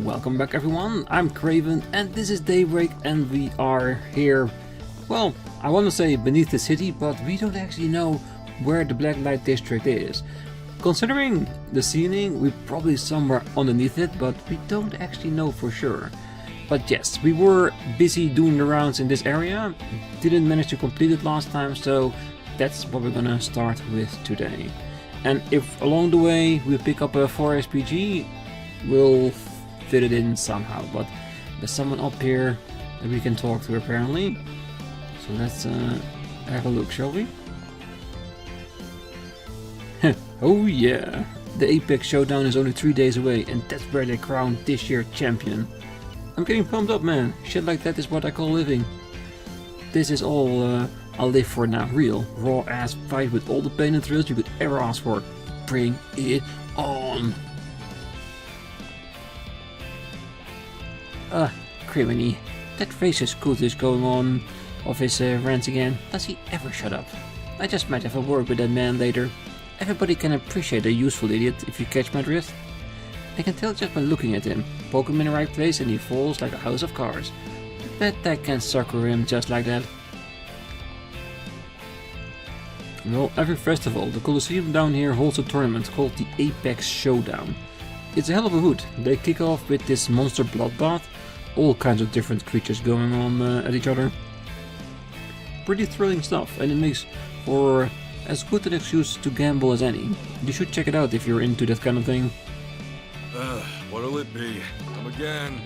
Welcome back everyone, I'm Craven and this is Daybreak and we are here, well, I want to say beneath the city, but we don't actually know where the Black Light District is. Considering the ceiling, we're probably somewhere underneath it, but we don't actually know for sure. But yes, we were busy doing the rounds in this area, didn't manage to complete it last time, so that's what we're gonna start with today. And if along the way we pick up a 4RPG, we'll fit it in somehow, but there's someone up here that we can talk to apparently. So let's have a look, shall we? Oh yeah, the Apex Showdown is only 3 days away and that's where they crown this year's champion. I'm getting pumped up, man. Shit like that is what I call living. This is all I'll live for now. Real, raw ass fight with all the pain and thrills you could ever ask for. Bring it on! Criminy. That racist Coot is going on of his rants again. Does he ever shut up? I just might have a word with that man later. Everybody can appreciate a useful idiot if you catch my drift. I can tell just by looking at him. Poke him in the right place and he falls like a house of cards. Bet that can sucker him just like that. Well, every festival, the Colosseum down here holds a tournament called the Apex Showdown. It's a hell of a hoot. They kick off with this monster bloodbath, all kinds of different creatures going on at each other. Pretty thrilling stuff, and it makes for as good an excuse to gamble as any. You should check it out if you're into that kind of thing. What'll it be? Come again.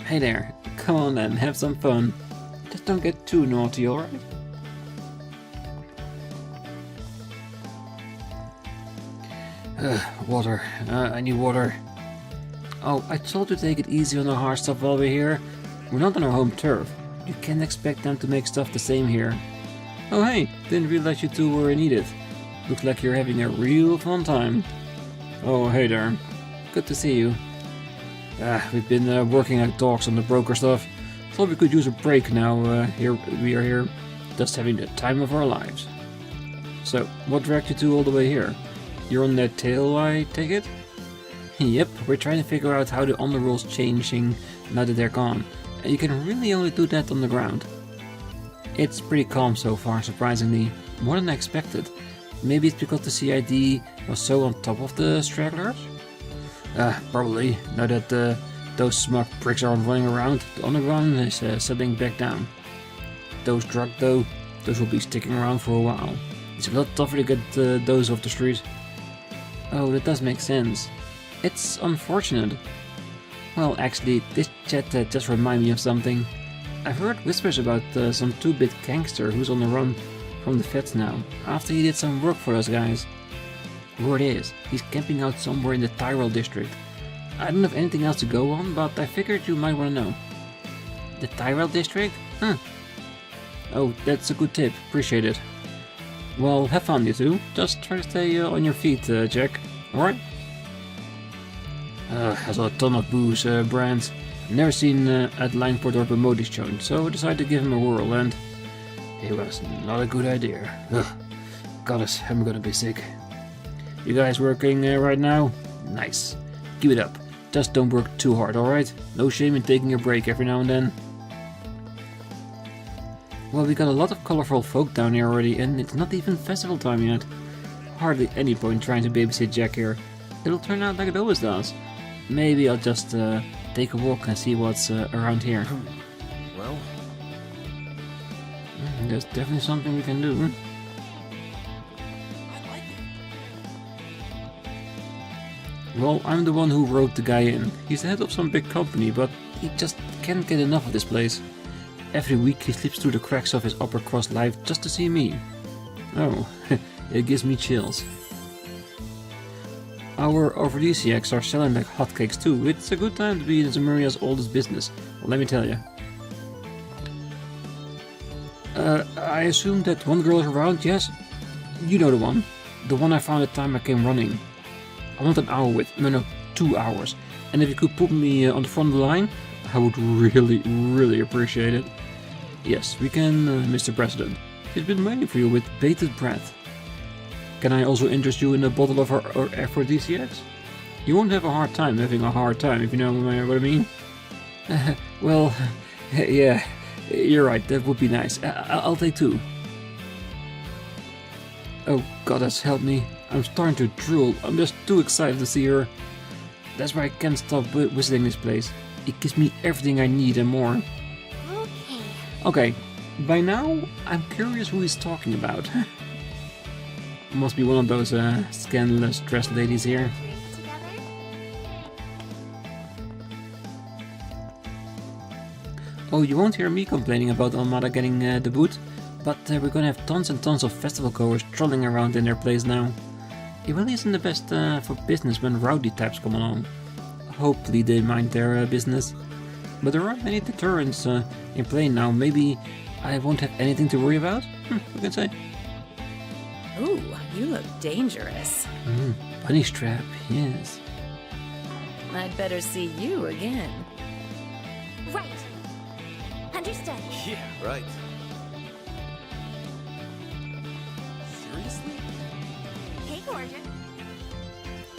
Hey there, come on then, have some fun. Just don't get too naughty, alright? Water. I need water. Oh, I told you to take it easy on the hard stuff while we're here. We're not on our home turf. You can't expect them to make stuff the same here. Oh hey, didn't realize you two were in Edith. Looks like you're having a real fun time. Oh hey there. Good to see you. We've been working like dogs on the broker stuff. Thought we could use a break now. Here we are here, just having the time of our lives. So, what dragged you two all the way here? You're on that tail, I take it? Yep, we're trying to figure out how the underworld's changing now that they're gone. And you can really only do that on the ground. It's pretty calm so far, surprisingly. More than I expected. Maybe it's because the CID was so on top of the stragglers? Probably. Now that those smug pricks aren't running around, the underground is settling back down. Those drugs though, those will be sticking around for a while. It's a lot tougher to get those off the street. Oh, that does make sense. It's unfortunate. Well, actually, this chat just reminded me of something. I've heard whispers about some 2-bit gangster who's on the run from the feds now, after he did some work for those guys. Word is, he's camping out somewhere in the Tyrell district. I don't have anything else to go on, but I figured you might want to know. The Tyrell district? Huh. Oh, that's a good tip, appreciate it. Well, have fun you two. Just try to stay on your feet, Jack. Alright? I saw a ton of booze brands. Never seen at Lineport or Bemodis shown, so I decided to give him a whirl, and it was not a good idea. Ugh. Goddess, I'm gonna be sick. You guys working right now? Nice. Keep it up. Just don't work too hard, alright? No shame in taking a break every now and then. Well, we got a lot of colorful folk down here already, and it's not even festival time yet. Hardly any point trying to babysit Jack here. It'll turn out like it always does. Maybe I'll just take a walk and see what's around here. Well? There's definitely something we can do. Well, I'm the one who wrote the guy in. He's the head of some big company, but he just can't get enough of this place. Every week he slips through the cracks of his upper crust life just to see me. Oh, it gives me chills. Our aphrodisiacs are selling like hotcakes too. It's a good time to be in Zemuria's oldest business, let me tell you. I assume that one girl is around, yes? You know the one. The one I found at the time I came running. I want an hour with, no, 2 hours. And if you could put me on the front of the line, I would really appreciate it. Yes, we can, Mr. President. He's been waiting for you with bated breath. Can I also interest you in a bottle of our aphrodisiacs? You won't have a hard time having a hard time, if you know what I mean. Well, yeah, you're right, that would be nice. I'll take 2. Oh, goddess, help me. I'm starting to drool. I'm just too excited to see her. That's why I can't stop visiting this place. It gives me everything I need and more. Okay, by now, I'm curious who he's talking about. Must be one of those scandalous dressed ladies here. Oh, you won't hear me complaining about Almada getting the boot, but we're gonna have tons and tons of festival goers strolling around in their place now. It really isn't the best for business when rowdy types come along. Hopefully they mind their business. But there aren't many deterrents in play now. Maybe I won't have anything to worry about? Who can say? Ooh, you look dangerous. Bunny strap, yes. I'd better see you again. Right. Understood. Yeah, right. Seriously? Hey, gorgeous.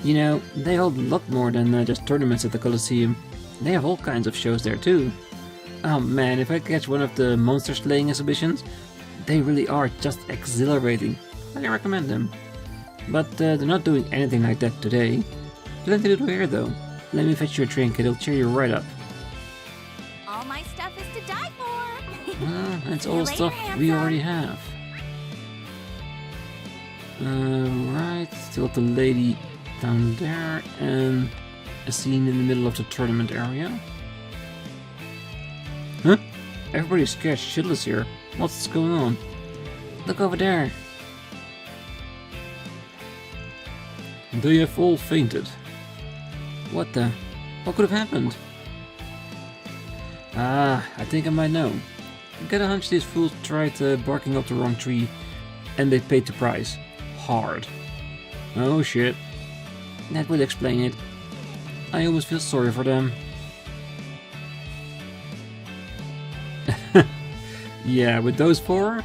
You know, they hold a lot more than just tournaments at the Colosseum. They have all kinds of shows there too. Oh man, if I catch one of the monster slaying exhibitions, they really are just exhilarating. I recommend them. But they're not doing anything like that today. Plenty to do here though. Let me fetch you a drink, it'll cheer you right up. All my stuff is to die for. Well, that's See you all later, stuff we handsome. already have. Right, still got the lady down there and a scene in the middle of the tournament area. Huh? Everybody's scared shitless here. What's going on? Look over there. They have all fainted. What the? What could have happened? Ah, I think I might know. Get a hunch these fools tried barking up the wrong tree, and they paid the price. Hard. Oh shit. That would explain it. I almost feel sorry for them. Yeah, with those 4,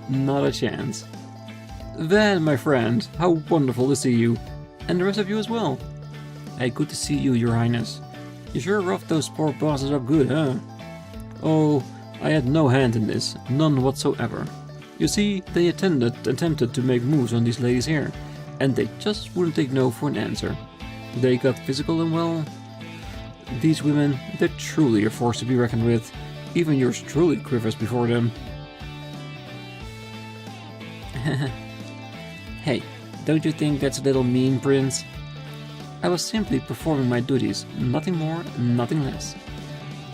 not a chance. Well, my friend, how wonderful to see you. And the rest of you as well. Hey, good to see you, your highness. You sure roughed those poor bosses up good, huh? Oh, I had no hand in this, none whatsoever. You see, they attempted to make moves on these ladies here, and they just wouldn't take no for an answer. They got physical and well, these women, they're truly a force to be reckoned with. Even yours truly quivers before them. Hey, don't you think that's a little mean, Prince? I was simply performing my duties, nothing more, nothing less.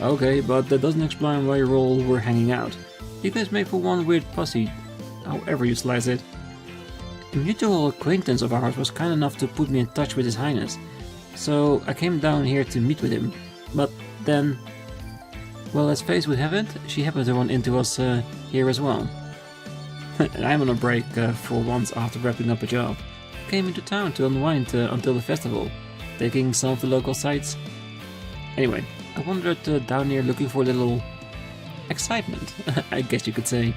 Okay, but that doesn't explain why you all were hanging out. You guys make for one weird pussy, however you slice it. A mutual acquaintance of ours was kind enough to put me in touch with His Highness, so I came down here to meet with him. But then, well, as fate would have it, she happened to run into us here as well. I'm on a break for once after wrapping up a job. Came into town to unwind until the festival, taking some of the local sights. Anyway, I wandered down here looking for a little excitement, I guess you could say.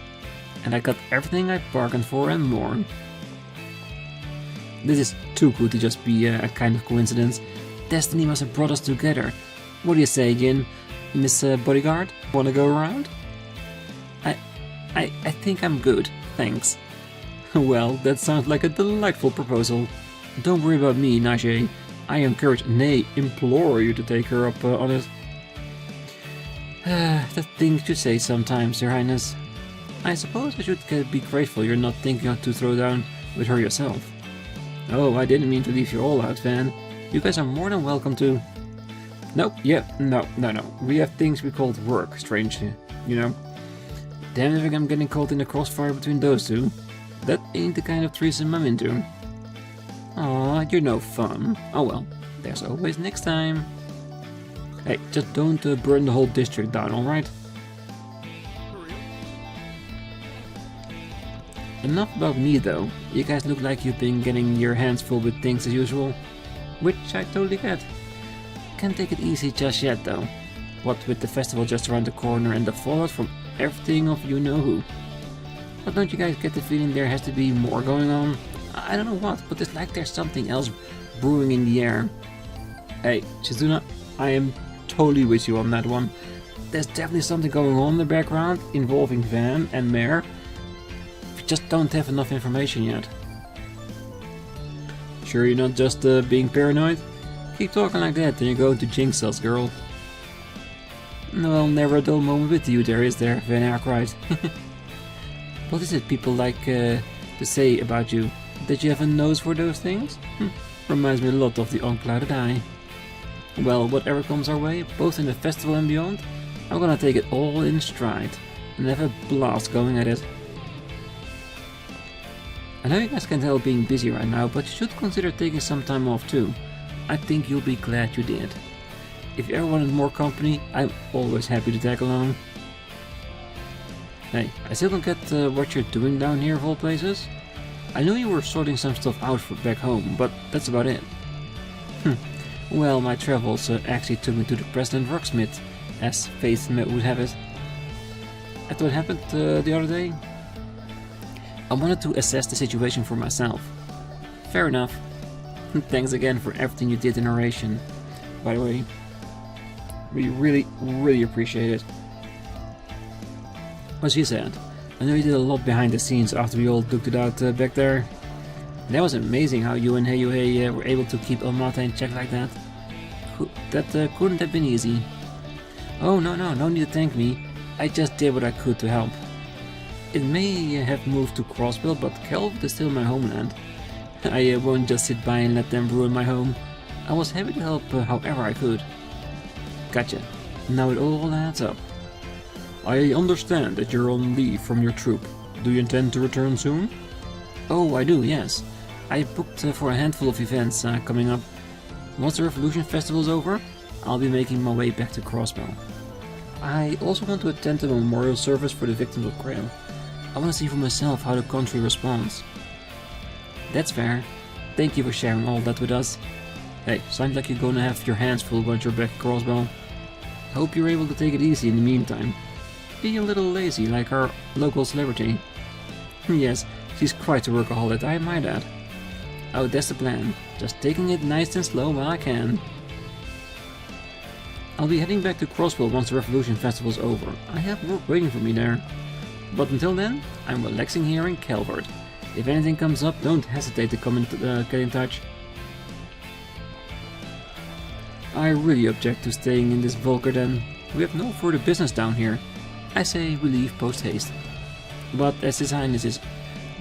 And I got everything I bargained for and more. This is too good to just be a kind of coincidence. Destiny must have brought us together. What do you say, Jin? Miss Bodyguard? Wanna go around? I think I'm good, thanks. Well, that sounds like a delightful proposal. Don't worry about me, Najee. I encourage, nay, implore you to take her up on it. The things you say sometimes, Your Highness. I suppose I should be grateful you're not thinking to throw down with her yourself. Oh, I didn't mean to leave you all out, Van. You guys are more than welcome to... No. We have things we call work, strange, you know. Damn if I'm getting caught in the crossfire between those two. That ain't the kind of threesome I'm into. Aw, you're no fun. Oh well, there's always next time. Hey, just don't burn the whole district down, alright? Enough about me though. You guys look like you've been getting your hands full with things as usual. Which I totally get. Can't take it easy just yet though. What with the festival just around the corner and the fallout from everything of you know who. But don't you guys get the feeling there has to be more going on? I don't know what, but it's like there's something else brewing in the air. Hey, Shizuna, I am totally with you on that one. There's definitely something going on in the background involving Van and Mare. We just don't have enough information yet. Sure you're not just being paranoid? Keep talking like that, then you're going to jinx us, girl. Well, never a dull moment with you there, is there, Van ARKRIDE? What is it people like to say about you? That you have a nose for those things? Reminds me a lot of the unclouded eye. Well, whatever comes our way, both in the festival and beyond, I'm gonna take it all in stride and have a blast going at it. I know you guys can't help being busy right now, but you should consider taking some time off too. I think you'll be glad you did. If you ever wanted more company, I'm always happy to tag along. Hey, I still don't get what you're doing down here of all places. I knew you were sorting some stuff out for back home, but that's about it. Well, my travels actually took me to the President Rocksmith, as fate would have it. After what happened the other day, I wanted to assess the situation for myself. Fair enough. Thanks again for everything you did in narration. By the way, we really appreciate it. As you said, I know you did a lot behind the scenes after we all duked it out back there. That was amazing how you and Heyuhei were able to keep Almata in check like that. That couldn't have been easy. Oh no need to thank me. I just did what I could to help. It may have moved to Crossbill, but Calvard is still my homeland. I won't just sit by and let them ruin my home. I was happy to help however I could. Gotcha. Now it all adds up. I understand that you're on leave from your troop. Do you intend to return soon? Oh, I do, yes. I booked for a handful of events coming up. Once the Revolution Festival is over, I'll be making my way back to Crossbow. I also want to attend the memorial service for the victims of Grail. I want to see for myself how the country responds. That's fair. Thank you for sharing all that with us. Hey, sounds like you're gonna have your hands full once you're back at Crossbow. Hope you're able to take it easy in the meantime. Be a little lazy like our local celebrity. Yes, she's quite a workaholic, I might add. Oh, that's the plan. Just taking it nice and slow while I can. I'll be heading back to Crossville once the Revolution Festival's over. I have work waiting for me there. But until then, I'm relaxing here in Calvard. If anything comes up, don't hesitate to come and get in touch. I really object to staying in this Vulgar den. We have no further business down here. I say we leave post haste. But as His Highness is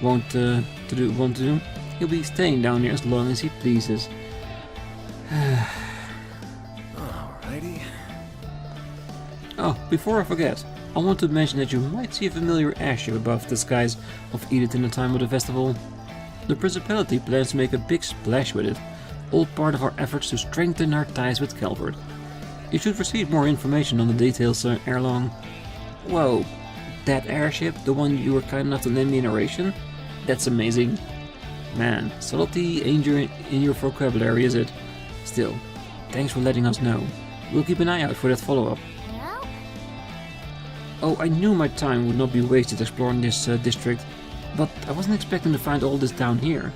want to do, he'll be staying down here as long as he pleases. Alrighty. Oh, before I forget, I want to mention that you might see a familiar airship above the skies of Edith in the time of the festival. The Principality plans to make a big splash with it, all part of our efforts to strengthen our ties with Calvard. You should receive more information on the details ere long. Whoa, that airship, the one you were kind enough to lend me in narration? That's amazing. Man, subtlety ain't in your vocabulary, is it? Still, thanks for letting us know. We'll keep an eye out for that follow-up. Well, Oh, I knew my time would not be wasted exploring this district, but I wasn't expecting to find all this down here.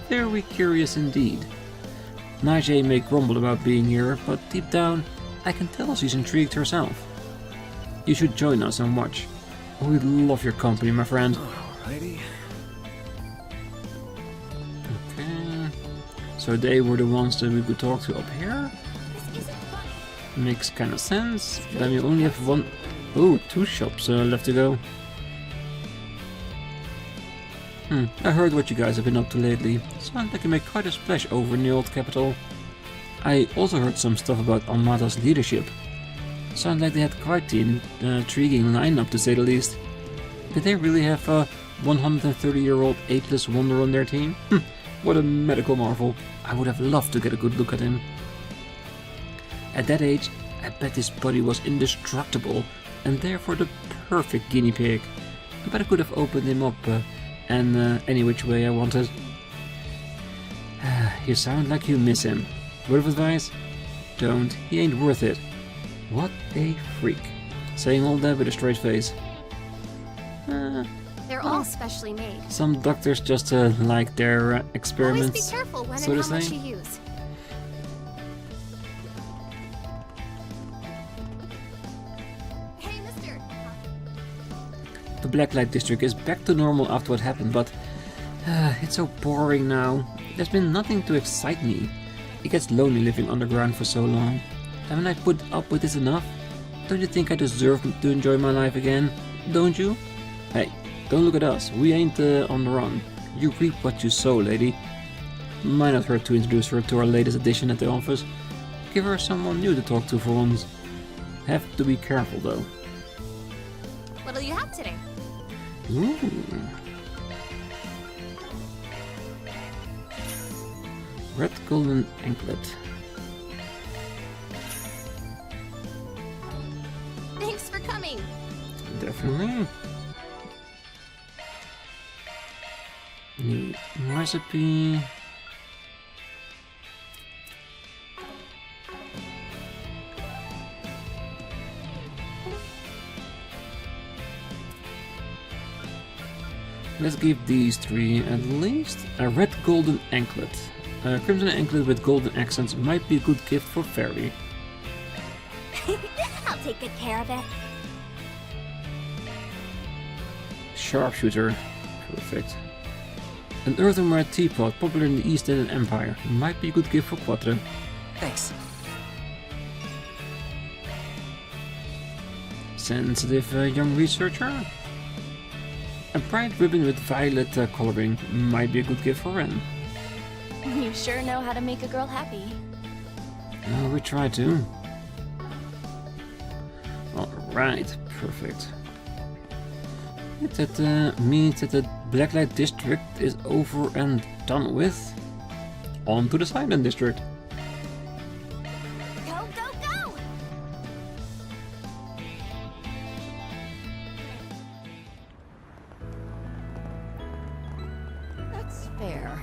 Very curious indeed. Najee may grumble about being here, but deep down, I can tell she's intrigued herself. You should join us and watch. We'd love your company, my friend. Alrighty. Okay. So they were the ones that we could talk to up here? this isn't funny. Makes kind of sense. Then we only have one... Oh, two shops left to go. I heard what you guys have been up to lately. Sounds like you made quite a splash over in the old capital. I also heard some stuff about Almata's leadership. Sounds like they had quite the intriguing lineup, to say the least. Did they really have a 130-year-old ageless wonder on their team? What a medical marvel. I would have loved to get a good look at him. At that age, I bet his body was indestructible and therefore the perfect guinea pig. I bet I could have opened him up any which way I wanted. You sound like you miss him. Word of advice? Don't. He ain't worth it. What a freak. Saying all that with a straight face. There They're all specially made. Some doctors just like their Always experiments, be careful when so and to how much say. you use. Hey, mister. The Blacklight District is back to normal after what happened, but it's so boring now. There's been nothing to excite me. It gets lonely living underground for so long. Haven't I put up with this enough? Don't you think I deserve to enjoy my life again? Don't you? Hey, don't look at us. We ain't on the run. You reap what you sow, lady. Might not hurt to introduce her to our latest addition at the office. Give her someone new to talk to for once. Have to be careful though. What'll you have today? Ooh. Red golden anklet. Thanks for coming. Definitely. New recipe. Let's give these three at least a red golden anklet. A crimson anklet with golden accents might be a good gift for Fairy. I'll take good care of it. Sharpshooter. Perfect. An earthenware teapot popular in the East Indian Empire might be a good gift for Quattro. Thanks. Sensitive young researcher. A bright ribbon with violet coloring might be a good gift for Ren. You sure know how to make a girl happy. We try to. Alright, perfect. That means that the Blacklight District is over and done with. On to the Silent District. Go, go, go! That's fair.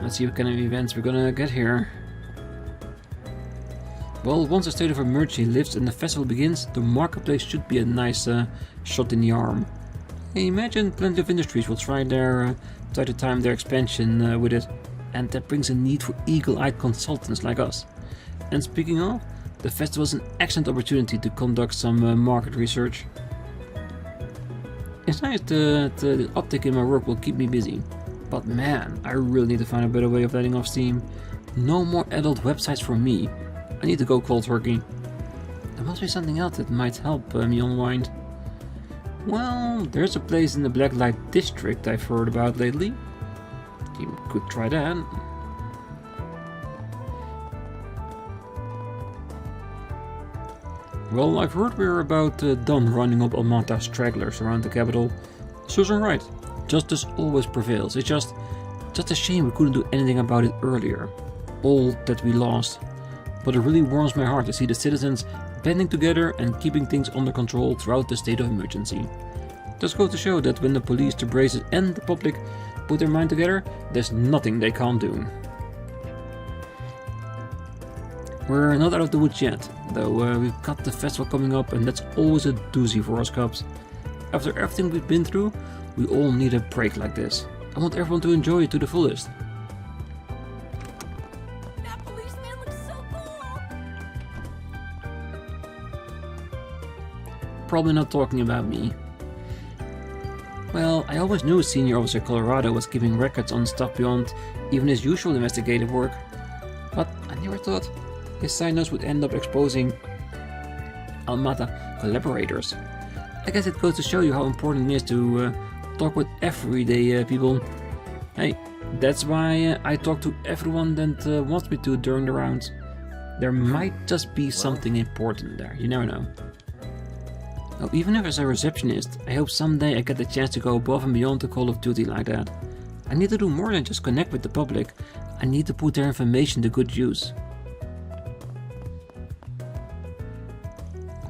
Let's see what kind of events we're gonna get here. Well, once a state of emergency lifts and the festival begins, the marketplace should be a nice shot in the arm. I imagine plenty of industries will try to time their expansion with it, and that brings a need for eagle-eyed consultants like us. And speaking of, the festival is an excellent opportunity to conduct some market research. It's nice that the uptick in my work will keep me busy, but man, I really need to find a better way of letting off steam. No more adult websites for me. I need to go cold turkey. There must be something else that might help me unwind. Well, there's a place in the Blacklight District I've heard about lately. You could try that. Well, I've heard we're about done running up Almata stragglers around the capital. Susan right. Justice always prevails. It's just a shame we couldn't do anything about it earlier. All that we lost. But it really warms my heart to see the citizens banding together and keeping things under control throughout the state of emergency. Just goes to show that when the police, the braces and the public put their mind together, there's nothing they can't do. We're not out of the woods yet, though we've got the festival coming up and that's always a doozy for us cubs. After everything we've been through, we all need a break like this. I want everyone to enjoy it to the fullest. That policeman looks so cool! Probably not talking about me. Well, I always knew Senior Officer Colorado was keeping records on stuff beyond even his usual investigative work. But I never thought his side notes would end up exposing Almata collaborators. I guess it goes to show you how important it is to talk with everyday people. Hey, that's why I talk to everyone that wants me to during the rounds. There might just be something important there, you never know. Oh, even if as a receptionist, I hope someday I get the chance to go above and beyond the Call of Duty like that. I need to do more than just connect with the public. I need to put their information to good use.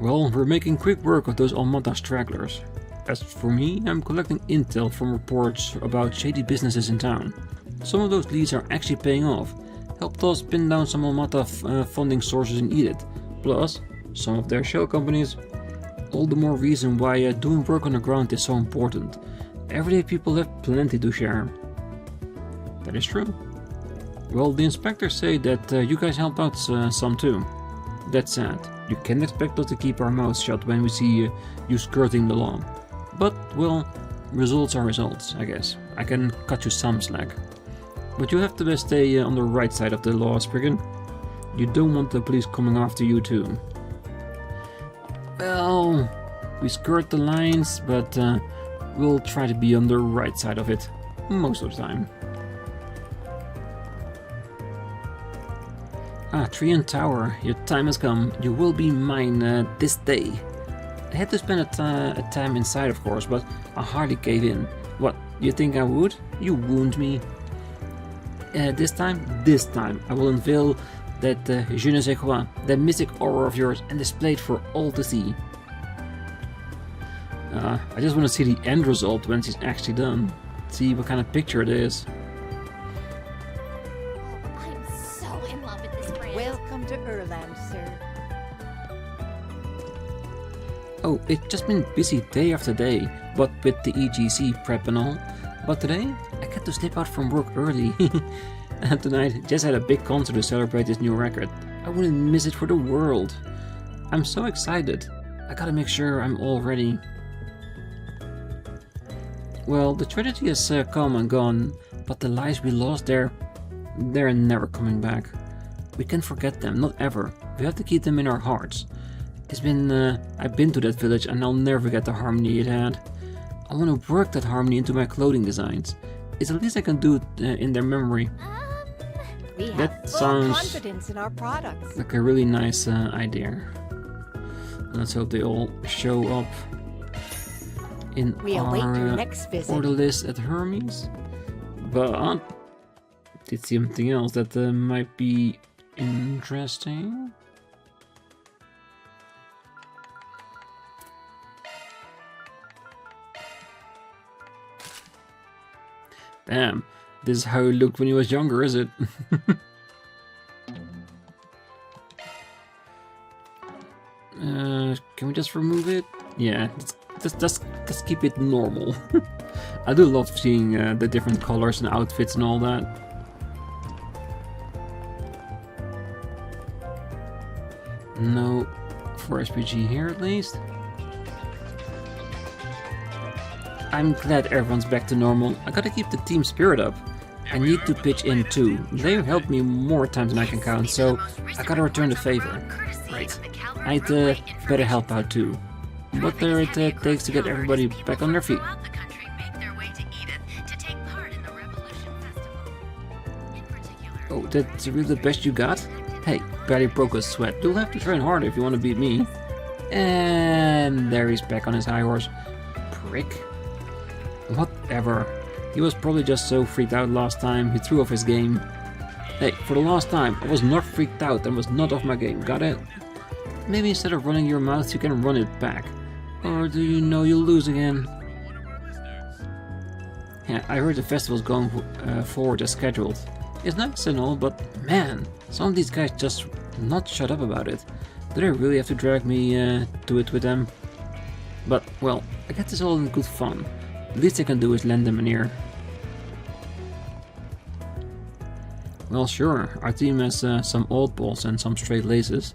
Well, we're making quick work of those Almata stragglers. As for me, I'm collecting intel from reports about shady businesses in town. Some of those leads are actually paying off. Helped us pin down some Almata funding sources in Edith. Plus, some of their shell companies. All the more reason why doing work on the ground is so important. Everyday people have plenty to share. That is true. Well, the inspectors say that you guys help out some too. That's sad. You can't expect us to keep our mouths shut when we see you skirting the law. But, well, results are results, I guess. I can cut you some slack. But you have to stay on the right side of the law, Spriggan. You don't want the police coming after you too. Well, we skirt the lines, but we'll try to be on the right side of it most of the time. Ah, Tree and Tower, your time has come. You will be mine this day. I had to spend a time inside, of course, but I hardly gave in. What, you think I would? You wound me. This time, I will unveil that je ne sais quoi, that mystic aura of yours, and display it for all to see. I just want to see the end result when it's actually done. See what kind of picture it is. I'm so in love with this brand. Welcome to Erland, sir. Oh, it's just been busy day after day, what with the EGC prep and all. But today, I get to slip out from work early. And tonight, Jess had a big concert to celebrate this new record. I wouldn't miss it for the world. I'm so excited. I gotta make sure I'm all ready. Well, the tragedy has come and gone, but the lives we lost there, they're never coming back. We can't forget them, not ever. We have to keep them in our hearts. It's been, I've been to that village and I'll never forget the harmony it had. I want to work that harmony into my clothing designs. It's the least I can do it in their memory. We That have full sounds confidence in our products. like a really nice idea. Let's hope they all show up in We await your our next visit. order list at Hermes. But did something else that might be interesting. Damn, this is how he looked when he was younger, is it? Can we just remove it? Yeah, just keep it normal. I do love seeing the different colors and outfits and all that. No, for SPG here at least. I'm glad everyone's back to normal. I gotta keep the team spirit up. I need to pitch in too. They've helped me more times than I can count, so I gotta return the favor. Right. I'd better help out too. What there it takes to get everybody back on their feet. Oh, that's really the best you got? Hey, barely broke a sweat. You'll have to train harder if you want to beat me. And there he's back on his high horse. Prick. Whatever. He was probably just so freaked out last time, he threw off his game. Hey, for the last time, I was not freaked out and was not off my game, got it? Maybe instead of running your mouth, you can run it back. Or do you know you'll lose again? Yeah, I heard the festival's going forward as scheduled. It's nice and all, but man, some of these guys just not shut up about it. Do they really have to drag me to it with them? But, well, I guess it's all in good fun. The least I can do is lend them an ear. Well, sure, our team has some oddballs and some straight laces,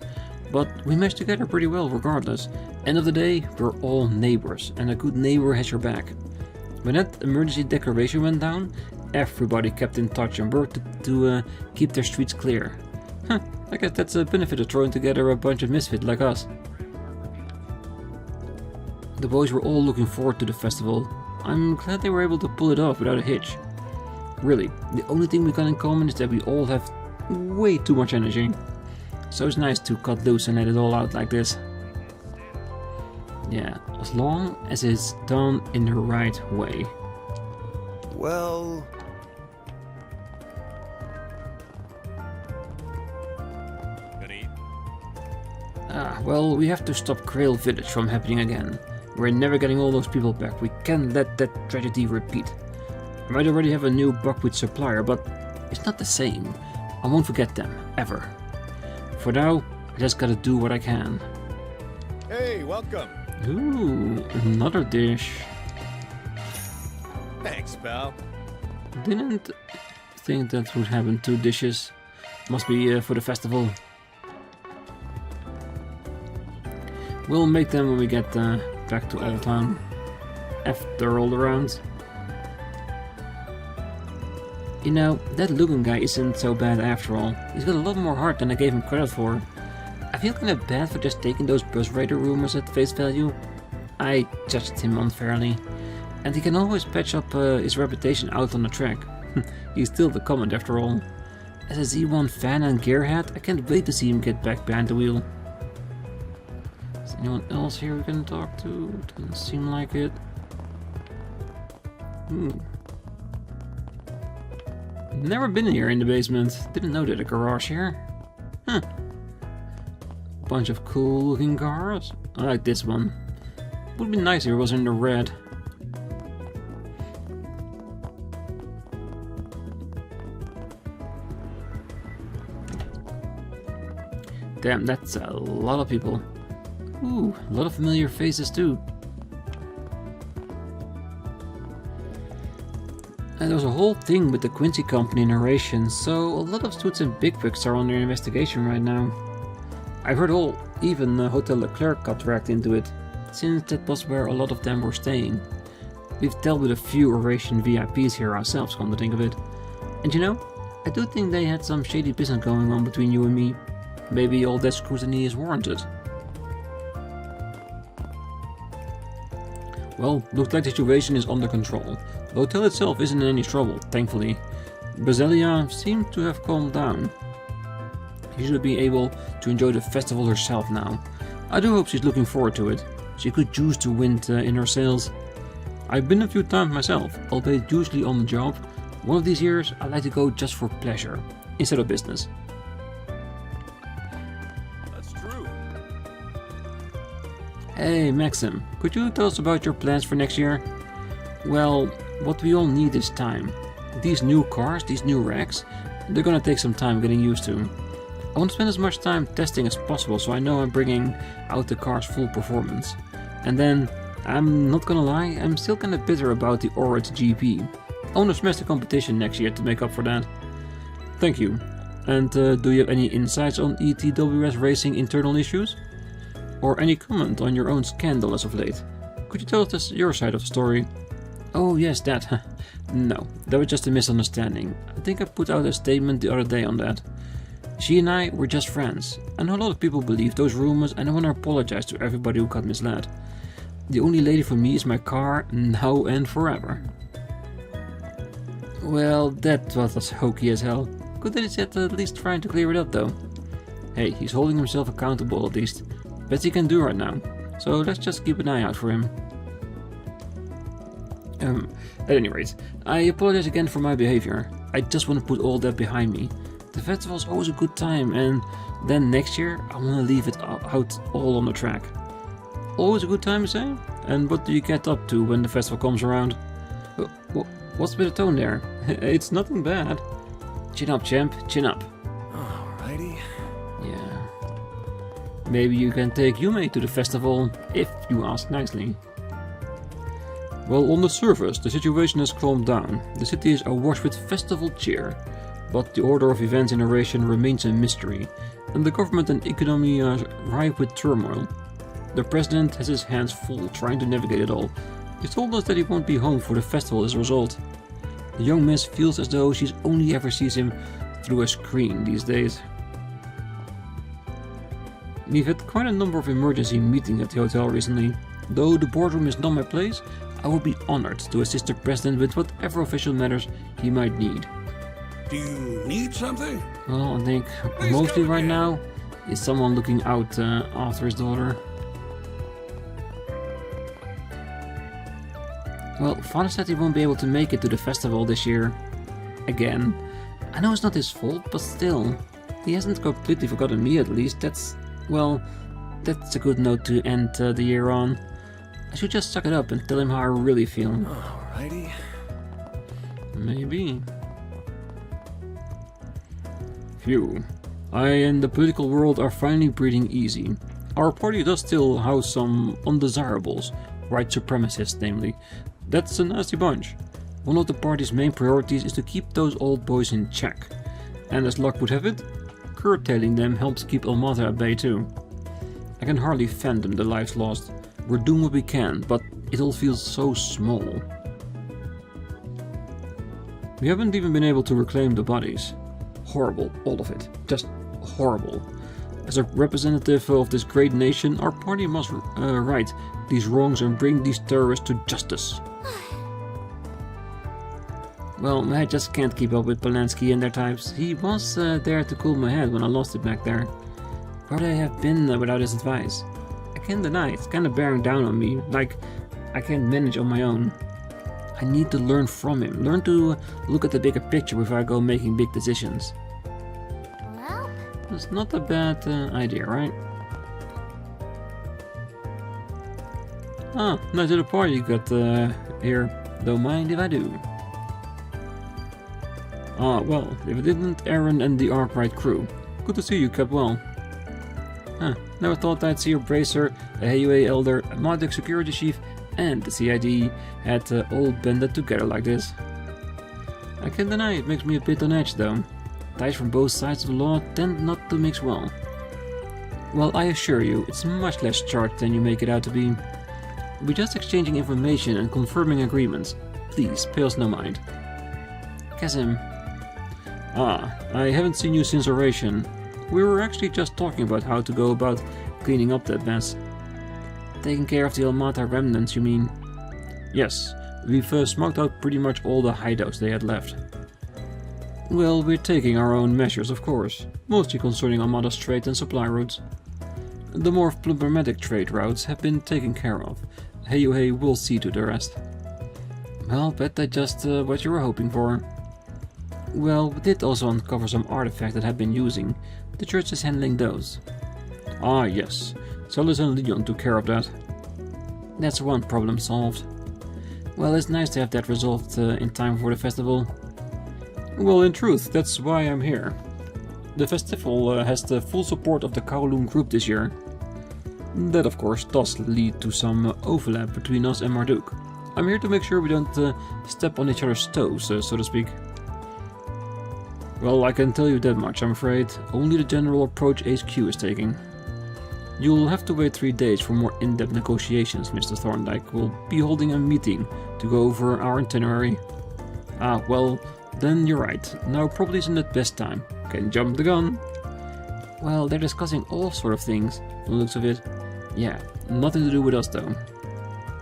but we mesh together pretty well regardless. End of the day, we're all neighbors, and a good neighbor has your back. When that emergency declaration went down, everybody kept in touch and worked to keep their streets clear. Huh, I guess that's a benefit of throwing together a bunch of misfits like us. The boys were all looking forward to the festival. I'm glad they were able to pull it off without a hitch. Really, the only thing we got in common is that we all have way too much energy. So it's nice to cut loose and let it all out like this. Yeah, as long as it's done in the right way. Well... Well, we have to stop Krail Village from happening again. We're never getting all those people back. We can't let that tragedy repeat. I might already have a new buckwheat supplier, but it's not the same. I won't forget them, ever. For now, I just gotta do what I can. Hey, welcome. Ooh, another dish. Thanks, pal. Didn't think that would happen. 2 dishes. Must be for the festival. We'll make them when we get back to Old Town. After all around. You know, that Lugan guy isn't so bad after all. He's got a lot more heart than I gave him credit for. I feel kinda bad for just taking those bus raider rumors at face value. I judged him unfairly. And he can always patch up his reputation out on the track. He's still the comment after all. As a Z1 fan and gearhead, I can't wait to see him get back behind the wheel. Is anyone else here we can talk to? Doesn't seem like it. Never been here in the basement. Didn't know there's a garage here. Huh. Bunch of cool looking cars. I like this one. Would be nice if it was in the red. Damn, that's a lot of people. Ooh, a lot of familiar faces too. And there was a whole thing with the Quincy Company narration, so a lot of suits and bigwigs are under investigation right now. I've heard even Hotel Leclerc got dragged into it, since that was where a lot of them were staying. We've dealt with a few Eurasian VIPs here ourselves, come to think of it. And you know, I do think they had some shady business going on between you and me. Maybe all that scrutiny is warranted. Well, looks like the situation is under control. The hotel itself isn't in any trouble, thankfully. Bazelia seems to have calmed down. She should be able to enjoy the festival herself now. I do hope she's looking forward to it. She could choose to win in her sales. I've been a few times myself, albeit usually on the job. One of these years I like to go just for pleasure, instead of business. That's true. Hey Maxim, could you tell us about your plans for next year? Well, what we all need is time. These new cars, these new racks, they're gonna take some time getting used to. I want to spend as much time testing as possible so I know I'm bringing out the car's full performance. And then, I'm not gonna lie, I'm still kinda bitter about the ARKRIDE GP. I want to smash the competition next year to make up for that. Thank you. And do you have any insights on ETWS racing internal issues? Or any comment on your own scandal as of late? Could you tell us your side of the story? Oh yes, that. No, that was just a misunderstanding. I think I put out a statement the other day on that. She and I were just friends, and a lot of people believe those rumors, and I want to apologize to everybody who got misled. The only lady for me is my car, now and forever. Well, that was hokey as hell. Good that he's at least trying to clear it up though. Hey, he's holding himself accountable at least. Best he can do right now, so let's just keep an eye out for him. At any rate, I apologize again for my behavior. I just want to put all that behind me. The festival's always a good time, and then next year I want to leave it out all on the track. Always a good time, you say? And what do you get up to when the festival comes around? What's with the tone there? It's nothing bad. Chin up, champ, chin up. Alrighty. Yeah. Maybe you can take Yume to the festival, if you ask nicely. Well, on the surface, the situation has calmed down. The city is awash with festival cheer. But the order of events in Eurasian remains a mystery, and the government and economy are ripe with turmoil. The president has his hands full trying to navigate it all. He told us that he won't be home for the festival as a result. The young miss feels as though she only ever sees him through a screen these days. We've had quite a number of emergency meetings at the hotel recently. Though the boardroom is not my place, I would be honored to assist the president with whatever official matters he might need. Do you need something? Well, I think mostly right now is someone looking out after his daughter. Well, father said he won't be able to make it to the festival this year. Again. I know it's not his fault, but still. He hasn't completely forgotten me at least. That's a good note to end the year on. I should just suck it up and tell him how I really feel. Alrighty. Maybe. Phew. I and the political world are finally breathing easy. Our party does still house some undesirables, white supremacists namely. That's a nasty bunch. One of the party's main priorities is to keep those old boys in check. And as luck would have it, curtailing them helps keep Almata at bay too. I can hardly fathom the lives lost. We're doing what we can, but it all feels so small. We haven't even been able to reclaim the bodies. Horrible, all of it. Just horrible. As a representative of this great nation, our party must right these wrongs and bring these terrorists to justice. Well, I just can't keep up with Polanski and their types. He was there to cool my head when I lost it back there. Where would I have been without his advice? I can't deny it's kind of bearing down on me, like I can't manage on my own. I need to learn from him, learn to look at the bigger picture before I go making big decisions. Well, It's not a bad idea, right? Ah, nice little party you got here. Don't mind if I do. Ah, well, if it didn't, Aaron and the ARKRIDE crew. Good to see you kept well. Huh, never thought I'd see a bracer, a HUA elder, a Marduk security chief, and the CID had all banded together like this. I can't deny it makes me a bit on edge though. Ties from both sides of the law tend not to mix well. Well, I assure you, it's much less charged than you make it out to be. We're just exchanging information and confirming agreements. Please, pay us no mind. Kazim. Ah, I haven't seen you since Oration. We were actually just talking about how to go about cleaning up that mess. Taking care of the Almata remnants, you mean? Yes, we've smoked out pretty much all the hideouts they had left. Well, we're taking our own measures, of course, mostly concerning Almata's trade and supply routes. The more problematic trade routes have been taken care of. HUA will see to the rest. Well, bet that's just what you were hoping for. Well, we did also uncover some artifacts that had been using. The church is handling those. Ah, yes. Solus and Leon took care of that. That's one problem solved. Well, it's nice to have that resolved in time for the festival. Well, in truth, that's why I'm here. The festival has the full support of the Kowloon group this year. That, of course, does lead to some overlap between us and Marduk. I'm here to make sure we don't step on each other's toes, so to speak. Well, I can tell you that much, I'm afraid. Only the general approach HQ is taking. You'll have to wait 3 days for more in-depth negotiations, Mr. Thorndyke. We'll be holding a meeting to go over our itinerary. Ah, well, then you're right. Now probably isn't the best time. Can jump the gun. Well, they're discussing all sort of things, from the looks of it. Yeah, nothing to do with us though.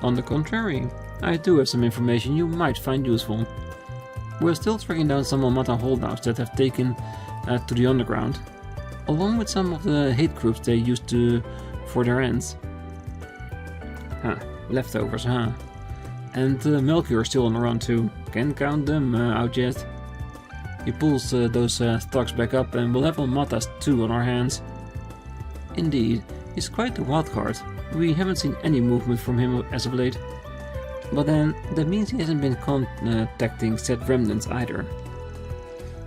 On the contrary, I do have some information you might find useful. We're still tracking down some Almata holdouts that have taken to the underground, along with some of the hate groups they used for their ends. Huh, leftovers, huh? And Melchior's still on the run too. Can't count them out yet. He pulls those thugs back up and we'll have Almatas too on our hands. Indeed, he's quite the wildcard. We haven't seen any movement from him as of late. But then, that means he hasn't been contacting said remnants either.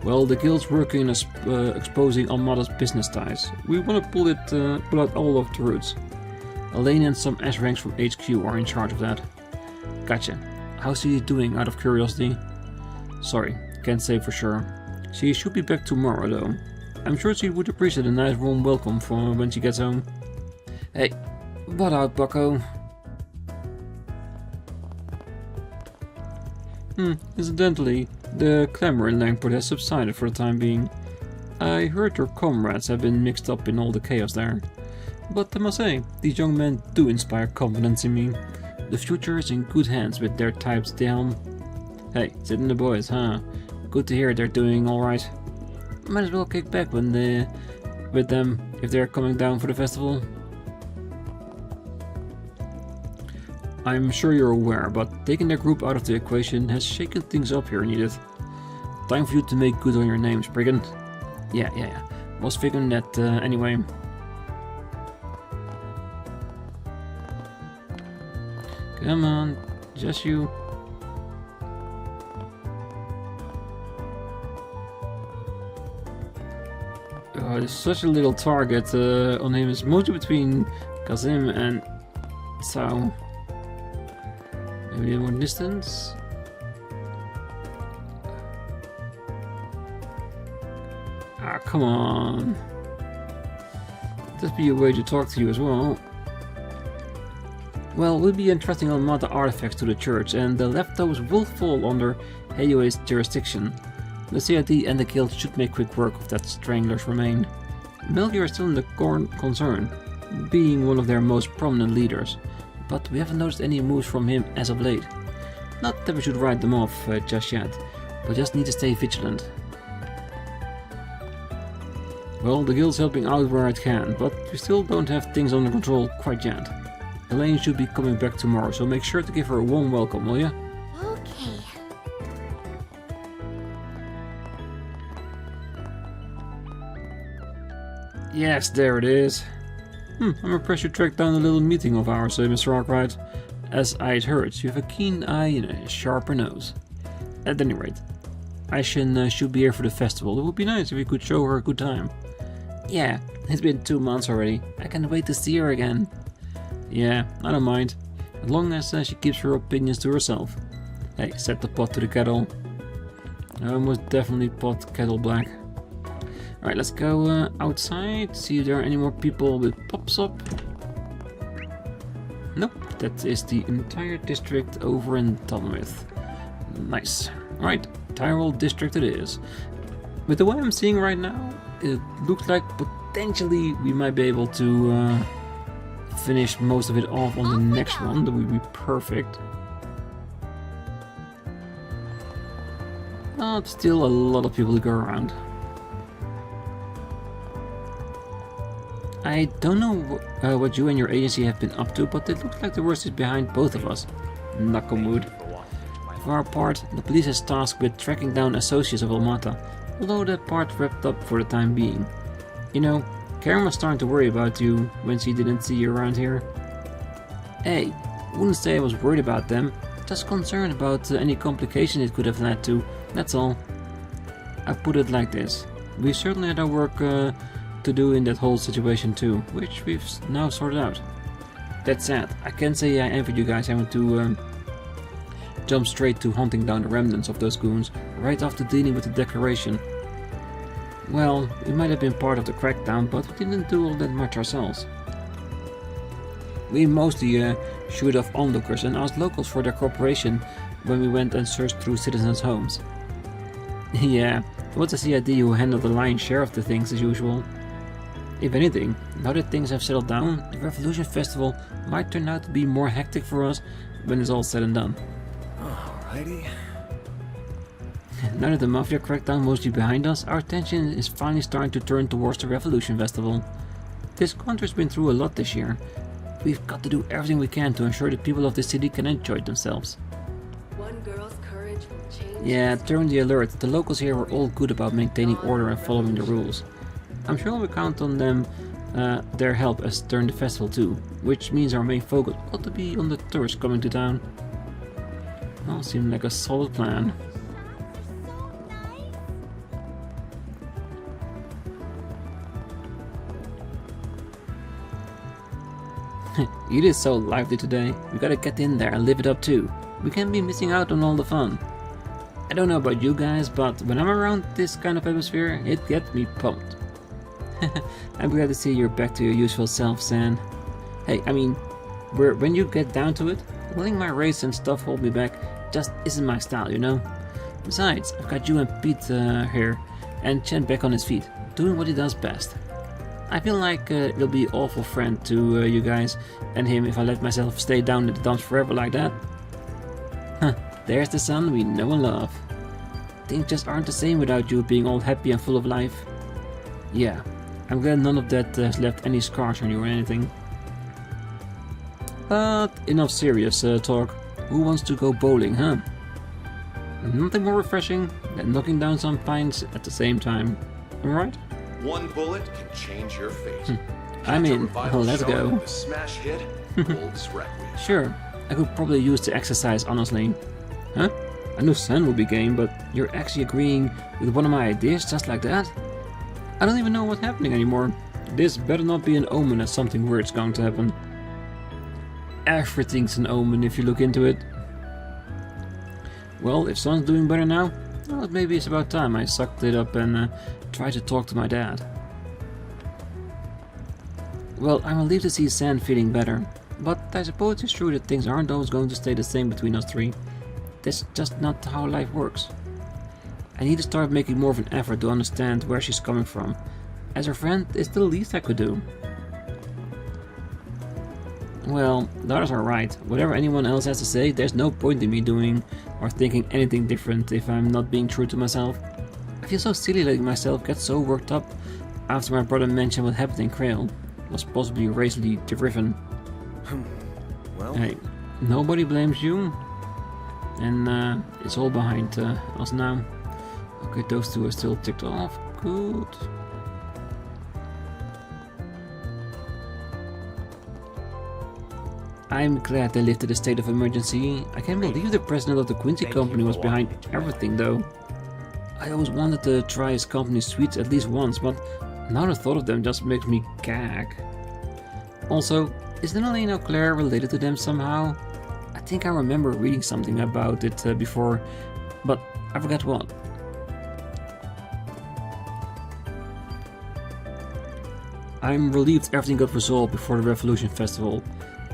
Well, the guild's working on exposing Almata's business ties. We want to pull out all of the roots. Elaine and some S-ranks from HQ are in charge of that. Gotcha. How's she doing, out of curiosity? Sorry, can't say for sure. She should be back tomorrow though. I'm sure she would appreciate a nice warm welcome for when she gets home. Hey, what out, bucko? Incidentally, the clamor in Langport has subsided for the time being. I heard your comrades have been mixed up in all the chaos there. But I must say, these young men do inspire confidence in me. The future is in good hands with their types down. Hey, sitting the boys, huh? Good to hear they're doing alright. Might as well kick back with them if they're coming down for the festival. I'm sure you're aware, but taking their group out of the equation has shaken things up here in Edith. Time for you to make good on your name, spriggan. Yeah. Was figuring that anyway. Come on, just you. Oh, there's such a little target on him. It's mostly between Kazim and Tsao. Maybe more distance. Ah, come on. That'd be a way to talk to you as well. Well, we'll be entrusting Almata artifacts to the church, and the leftovers will fall under Heyue's jurisdiction. The CID and the guild should make quick work of that strangler's remain. Melchior is still in the concern, being one of their most prominent leaders, but we haven't noticed any moves from him as of late. Not that we should write them off just yet, but just need to stay vigilant. Well, the guild's helping out where it can, but we still don't have things under control quite yet. Elaine should be coming back tomorrow, so make sure to give her a warm welcome, will ya? Okay. Yes, there it is. I'm impressed you tracked down a little meeting of ours, Mr. ARKRIDE. As I'd heard, you have a keen eye and a sharper nose. At any rate, Aishin should be here for the festival. It would be nice if we could show her a good time. Yeah, it's been 2 months already. I can't wait to see her again. Yeah, I don't mind. As long as she keeps her opinions to herself. Hey, set the pot to the kettle. Most definitely pot kettle black. Alright, let's go outside, see if there are any more people with pops up. Nope, that is the entire district over and done with. Nice. Alright, Tyrol district it is. With the way I'm seeing right now, it looks like potentially we might be able to finish most of it off on the next one. That would be perfect. But still a lot of people to go around. I don't know what you and your agency have been up to, but it looks like the worst is behind both of us. Knock on wood. For our part, the police is tasked with tracking down associates of Almata, although that part wrapped up for the time being. You know, Karen was starting to worry about you when she didn't see you around here. Hey, I wouldn't say I was worried about them, just concerned about any complication it could have led to, that's all. I put it like this, we certainly had our work to do in that whole situation too, which we've now sorted out. That said, I can't say I envied you guys having to jump straight to hunting down the remnants of those goons right after dealing with the declaration. Well, we might have been part of the crackdown, but we didn't do all that much ourselves. We mostly shoot off onlookers and asked locals for their cooperation when we went and searched through citizens' homes. Yeah, it was the CID who handled the lion's share of the things as usual. If anything, now that things have settled down, the Revolution Festival might turn out to be more hectic for us when it's all said and done. Alrighty. Now that the Mafia crackdown mostly behind us, our attention is finally starting to turn towards the Revolution Festival. This country's been through a lot this year. We've got to do everything we can to ensure the people of the city can enjoy themselves. One girl's courage will change. Yeah, turn the alert. The locals here were all good about maintaining order and following the rules. I'm sure we count on them, their help as during the festival too, which means our main focus ought to be on the tourists coming to town. Well, seemed like a solid plan. It is so lively today. We gotta get in there and live it up too. We can't be missing out on all the fun. I don't know about you guys, but when I'm around this kind of atmosphere, it gets me pumped. I'm glad to see you're back to your usual self, San. Hey, I mean, when you get down to it, letting my race and stuff hold me back just isn't my style, you know? Besides, I've got you and Pete here, and Chen back on his feet, doing what he does best. I feel like it'll be awful friend to you guys and him if I let myself stay down in the dumps forever like that. Huh, there's the son we know and love. Things just aren't the same without you being all happy and full of life. Yeah, I'm glad none of that has left any scars on you or anything. But enough serious talk. Who wants to go bowling, huh? Nothing more refreshing than knocking down some pines at the same time. Alright? One bullet can change your fate. I'm in. Oh, let's go. The smash hit, Gold's Requiem. Sure, I could probably use the exercise, honestly. Huh? I knew Sen would be game, but you're actually agreeing with one of my ideas just like that? I don't even know what's happening anymore. This better not be an omen that something weird's going to happen. Everything's an omen if you look into it. Well, if someone's doing better now, well, maybe it's about time I sucked it up and tried to talk to my dad. Well, I'm relieved to see Sam feeling better, but I suppose it's true that things aren't always going to stay the same between us three. That's just not how life works. I need to start making more of an effort to understand where she's coming from. As her friend, it's the least I could do. Well, the others are right. Whatever anyone else has to say, there's no point in me doing or thinking anything different if I'm not being true to myself. I feel so silly letting myself get so worked up after my brother mentioned what happened in Krail. It was possibly racially driven. Well, Hey, nobody blames you. And it's all behind us now. Okay, those two are still ticked off. Good. I'm glad they lifted the state of emergency. I can't believe the president of the Quincy company was behind everything though. I always wanted to try his company's sweets at least once, but now the thought of them just makes me gag. Also, isn't Elena Claire related to them somehow? I think I remember reading something about it before, but I forgot what. I'm relieved everything got resolved before the Revolution Festival.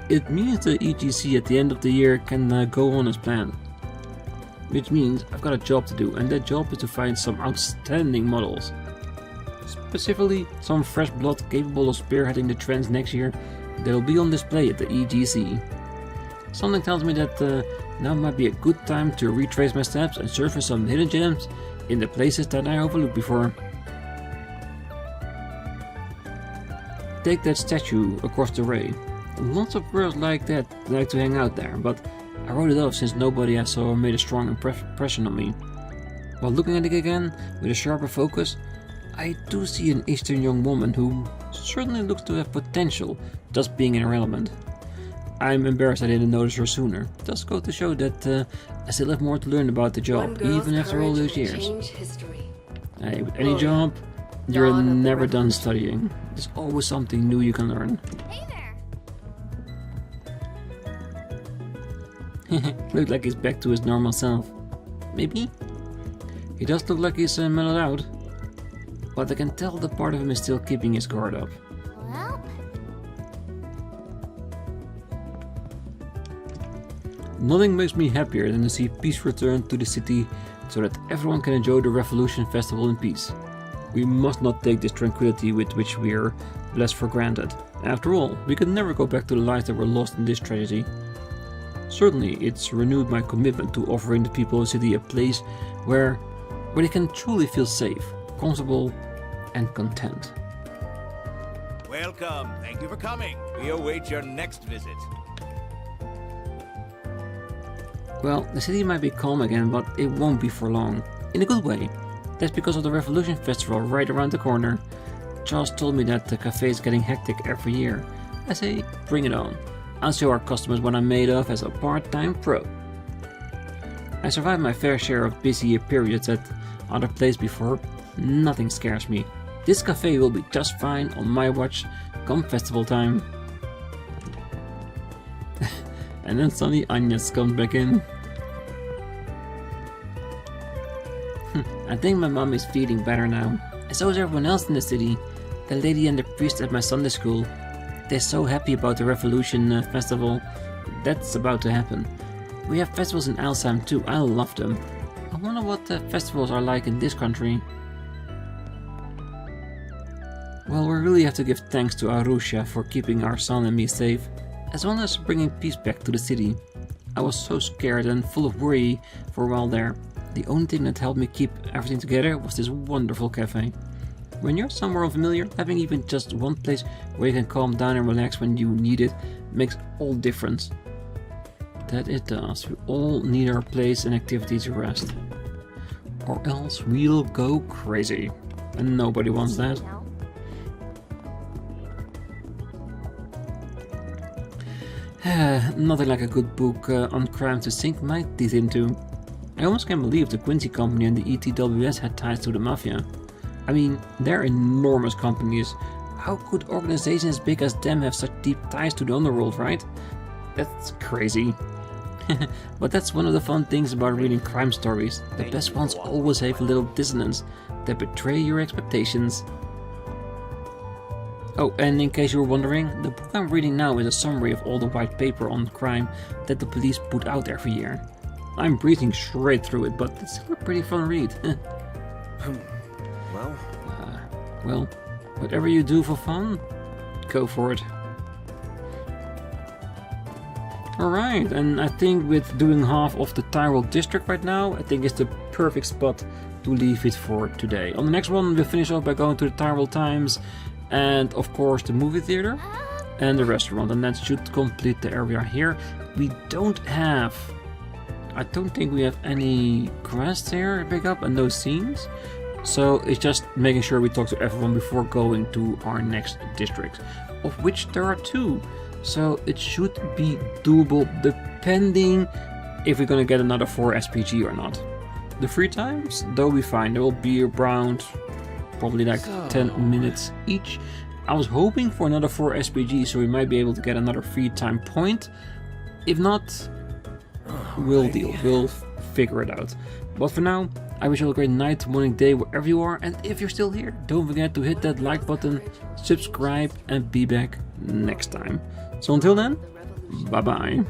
It means the EGC at the end of the year can go on as planned. Which means I've got a job to do, and that job is to find some outstanding models. Specifically, some fresh blood capable of spearheading the trends next year that will be on display at the EGC. Something tells me that now might be a good time to retrace my steps and search for some hidden gems in the places that I overlooked before. Take that statue across the way. Lots of girls like that like to hang out there, but I wrote it off since nobody I saw made a strong impression on me. While looking at it again with a sharper focus, I do see an Eastern young woman who certainly looks to have potential, just being irrelevant. I'm embarrassed I didn't notice her sooner. It does go to show that I still have more to learn about the job, even after all those years. Hey, with any job, you're never done studying. There's always something new you can learn. Hey there. Looks like he's back to his normal self. Maybe? He does look like he's mellowed out. But I can tell that part of him is still keeping his guard up. Well, Nothing makes me happier than to see peace return to the city so that everyone can enjoy the Revolution Festival in peace. We must not take this tranquility with which we are blessed for granted. After all, we can never go back to the lives that were lost in this tragedy. Certainly, it's renewed my commitment to offering the people of the city a place where they can truly feel safe, comfortable, and content. Welcome. Thank you for coming. We await your next visit. Well, the city might be calm again, but it won't be for long. In a good way. That's because of the Revolution Festival right around the corner. Charles told me that the cafe is getting hectic every year. I say, bring it on. I'll show our customers what I'm made of as a part-time pro. I survived my fair share of busy periods at other places before. Nothing scares me. This cafe will be just fine on my watch come festival time. And then suddenly Agnes comes back in. I think my mom is feeling better now. And so is everyone else in the city. The lady and the priest at my Sunday school. They're so happy about the Revolution Festival. That's about to happen. We have festivals in Alsheim too. I love them. I wonder what the festivals are like in this country. Well, we really have to give thanks to Arusha for keeping our son and me safe, as well as bringing peace back to the city. I was so scared and full of worry for a while there. The only thing that helped me keep everything together was this wonderful cafe. When you're somewhere unfamiliar, having even just one place where you can calm down and relax when you need it makes all difference. That it does. We all need our place and activities to rest. Or else we'll go crazy. And nobody wants that. Nothing like a good book on crime to sink my teeth into. I almost can't believe the Quincy company and the ETWS had ties to the mafia. I mean, they're enormous companies. How could organizations as big as them have such deep ties to the underworld, right? That's crazy. But that's one of the fun things about reading crime stories. The best ones always have a little dissonance that betray your expectations. Oh, and in case you were wondering, the book I'm reading now is a summary of all the white paper on crime that the police put out every year. I'm breezing straight through it, but it's still a pretty fun read. Well, whatever you do for fun, go for it. Alright, and I think with doing half of the Tyrell district right now, I think it's the perfect spot to leave it for today. On the next one, we'll finish off by going to the Tyrell Times, and of course the movie theater and the restaurant, and that should complete the area here. We don't have, I don't think we have any quests here to pick up and no scenes, so it's just making sure we talk to everyone before going to our next district, of which there are 2, so it should be doable depending if we're gonna get another 4 SPG or not. The free times, they'll be fine, they will be around probably like 10 minutes each. I was hoping for another 4 SPG, so we might be able to get another free time point. If not, we'll deal, we'll figure it out. But for now, I wish you all a great night, morning, day, wherever you are, and if you're still here, don't forget to hit that like button, subscribe, and be back next time. So until then, bye bye.